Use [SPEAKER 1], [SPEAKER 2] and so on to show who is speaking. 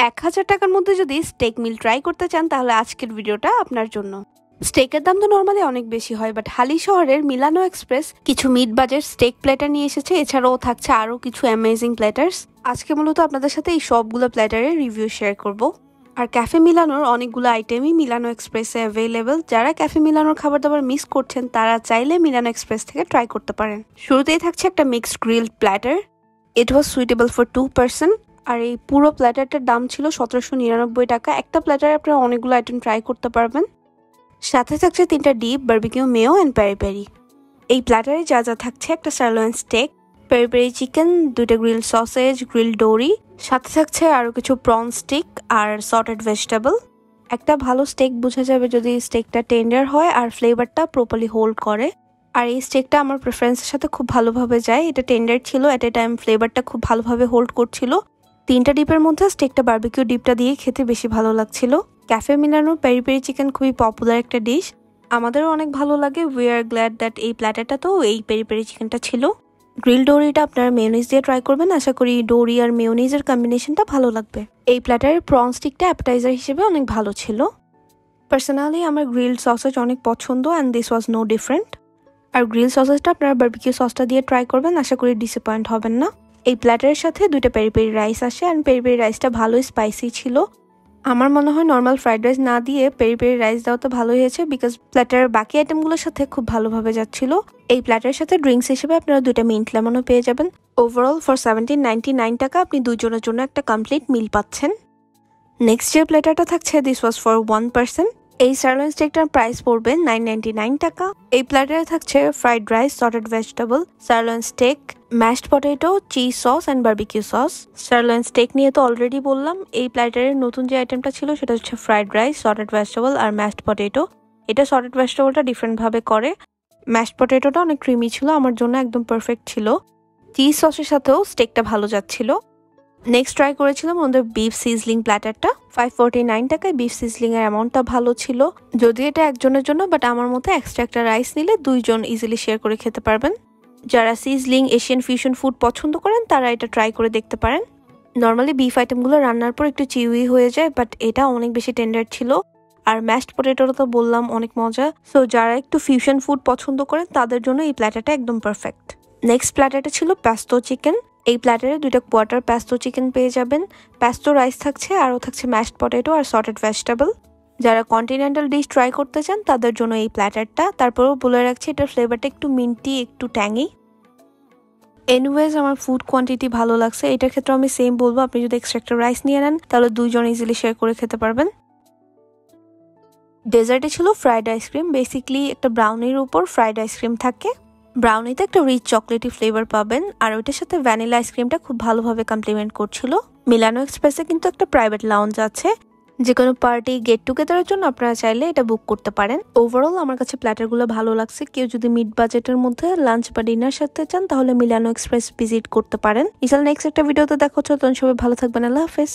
[SPEAKER 1] 1000 টাকার মধ্যে যদি স্টেক মিল ট্রাই করতে চান তাহলে আজকের ভিডিওটা আপনার জন্য। স্টেকের দাম তো নর্মালি অনেক বেশি হয়, বাট হালি শহরের মিলানো এক্সপ্রেস কিছু মিড বাজেট স্টেক প্ল্যাটার নিয়ে এসেছে। এছাড়াও থাকছে আরও কিছু অ্যামেজিং প্ল্যাটার্স। আজকে মূলত আপনাদের সাথে এই সবগুলো প্ল্যাটারের রিভিউ শেয়ার করব। আর ক্যাফে মিলানোর অনেকগুলো আইটেমই মিলানো এক্সপ্রেসে অ্যাভেলেবেল। যারা ক্যাফে মিলানোর খাবার দাবার মিস করছেন তারা চাইলে মিলানো এক্সপ্রেস থেকে ট্রাই করতে পারেন। শুরুতেই থাকছে একটা mixed grilled platter. It was suitable for 2 person. আর এই পুরো প্ল্যাটারটার দাম ছিল 1799 টাকা। একটা প্ল্যাটারে আপনারা অনেকগুলো আইটেম ট্রাই করতে পারবেন। সাথে থাকছে 3টা dip, barbecue, mayo and peri peri. এই প্ল্যাটারে যা যা থাকছে একটা sirloin steak, peri peri chicken, 2টা গ্রিল সসেজ, গ্রিল ডোরি, সাথে থাকছে আরও কিছু প্রন স্টিক আর সটেড ভেজিটেবল। একটা ভালো স্টেক বোঝা যাবে যদি স্টেকটা টেন্ডার হয় আর ফ্লেভারটা প্রপারলি হোল্ড করে। আর এই স্টেকটা আমার প্রেফারেন্সের সাথে খুব ভালোভাবে যায়। এটা টেন্ডার ছিল, এট এ টাইম ফ্লেভারটা খুব ভালোভাবে হোল্ড করছিল। 3টা ডিপের মধ্যে স্টেকটা বারবিকিউ ডিপটা দিয়ে খেতে বেশি ভালো লাগছিল। ক্যাফে মিলানোর পেরি পেরি চিকেন খুবই পপুলার একটা ডিশ, আমাদেরও অনেক ভালো লাগে। উই আর গ্ল্যাড দ্যাট এই প্ল্যাটারটা তো এই পেরি পেরি চিকেনটা ছিল। গ্রিল ডোরিটা আপনারা মেয়োনিজ দিয়ে ট্রাই করবেন, আশা করি ডোরি আর মেয়োনিজের কম্বিনেশনটা ভালো লাগবে। এই প্ল্যাটারের প্রন স্টিকটা অ্যাপেটাইজার হিসেবে অনেক ভালো ছিল। পার্সোনালি আমার গ্রিলড সসেজ অনেক পছন্দ and this was no different. আর গ্রিল সসেজটা আপনারা বারবিকিউ সসটা দিয়ে ট্রাই করবেন, আশা করি ডিসঅ্যাপয়েন্ট হবেন না। এই প্ল্যাটারের সাথে 2টা পেরি পেরি রাইস আসে অ্যান্ড পেরি পেরি রাইসটা ভালোই স্পাইসি ছিল। আমার মনে হয় নর্মাল ফ্রাইড রাইস না দিয়ে পেরি পেরি রাইস দেওয়া তো ভালোই হয়েছে, বিকজ প্ল্যাটারের বাকি আইটেমগুলোর সাথে খুব ভালোভাবে যাচ্ছিল। এই প্ল্যাটারের সাথে ড্রিঙ্কস হিসেবে আপনারা 2টা মিন্ট লেমনও পেয়ে যাবেন। ওভারঅল ফর 1799 টাকা আপনি দুজনের জন্য একটা কমপ্লিট মিল পাচ্ছেন। নেক্সট যে প্ল্যাটারটা থাকছে দিস ওয়াজ ফর 1 পারসন। এই সার্লোইন স্টেকটার প্রাইস পড়বে 999 টাকা। এই প্ল্যাটারে থাকছে fried rice, sauteed vegetable, sirloin steak, mashed potato, cheese sauce and barbecue sauce. Sirloin steak নিয়ে তো অলরেডি বললাম। এই প্ল্যাটারের নতুন যে আইটেমটা ছিল সেটা হচ্ছে ফ্রাইড রাইস, সটেড ভেজিটেবল আর ম্যাশড পটেটো। এটা সটেড ভেজিটেবলটা ডিফারেন্টভাবে করে। ম্যাশড পটেটোটা অনেক ক্রিমি ছিল, আমার জন্য একদম পারফেক্ট ছিল। চিজ সসের সাথেও স্টেকটা ভালো যাচ্ছিল। নেক্সট ট্রাই করেছিলাম ওদের বিফ সিজলিং প্ল্যাটারটা। 549 টাকায় বিফ সিজলিং এর অ্যামাউন্টটা ভালো ছিল, যদি এটা একজনের জন্য, বাট আমার মতো এক্সট্রা একটা রাইস নিলে 2 জন ইজিলি শেয়ার করে খেতে পারবেন। যারা সিজলিং এশিয়ান ফিউশন ফুড পছন্দ করেন তারা এটা ট্রাই করে দেখতে পারেন। নর্মালি বিফ আইটেমগুলো রান্নার পর একটু চিউই হয়ে যায়, বাট এটা অনেক বেশি টেন্ডার ছিল। আর ম্যাশড পটেটোটা তো বললাম অনেক মজা। সো যারা একটু ফিউশন ফুড পছন্দ করেন তাদের জন্য এই প্ল্যাটারটা একদম পারফেক্ট। নেক্সট প্ল্যাটারটা ছিল প্যাস্তো চিকেন। এই প্ল্যাটারে 2টা কোয়ার্টার প্যাস্তো চিকেন পেয়ে যাবেন। প্যাস্তো রাইস থাকছে, আরও থাকছে ম্যাশড পটেটো আর সটেড ভেজিটেবল। যারা কন্টিনেন্টাল ডিশ ট্রাই করতে চান তাদের জন্য এই প্ল্যাটারটা। তারপরেও বলে রাখছি এটার ফ্লেভারটা একটু মিন্টি, একটু ট্যাঙ্গি। এনিওয়েজ আমার ফুড কোয়ান্টিটি ভালো লাগছে। এটার ক্ষেত্রে আমি সেম বলবো, আপনি যদি এক্সট্রা একটা রাইস নিয়ে নেন তাহলে 2 জন ইজিলি শেয়ার করে খেতে পারবেন। ডেজার্টে ছিল ফ্রাইড আইসক্রিম। বেসিক্যালি একটা ব্রাউনির উপর ফ্রাইড আইসক্রিম থাকে। ব্রাউনিতে একটা রিচ চকলেটি ফ্লেভার পাবেন, আর ওইটার সাথে ভ্যানিলা আইসক্রিমটা খুব ভালোভাবে কমপ্লিমেন্ট করছিল। মিলানো এক্সপ্রেসে কিন্তু একটা প্রাইভেট লাউঞ্জ আছে, যে কোনো পার্টি গেট টুগেদারের জন্য আপনারা চাইলে এটা বুক করতে পারেন। ওভারঅল আমার কাছে প্ল্যাটারগুলো ভালো লাগছে। কেউ যদি মিড বাজেটের মধ্যে লাঞ্চ বা ডিনার সাথে চান তাহলে মিলানো এক্সপ্রেস ভিজিট করতে পারেন। ইনশাআল্লাহ নেক্সট একটা ভিডিওতে দেখা হচ্ছে, তখন সবাই ভালো থাকবেন। আল্লাহ হাফেজ।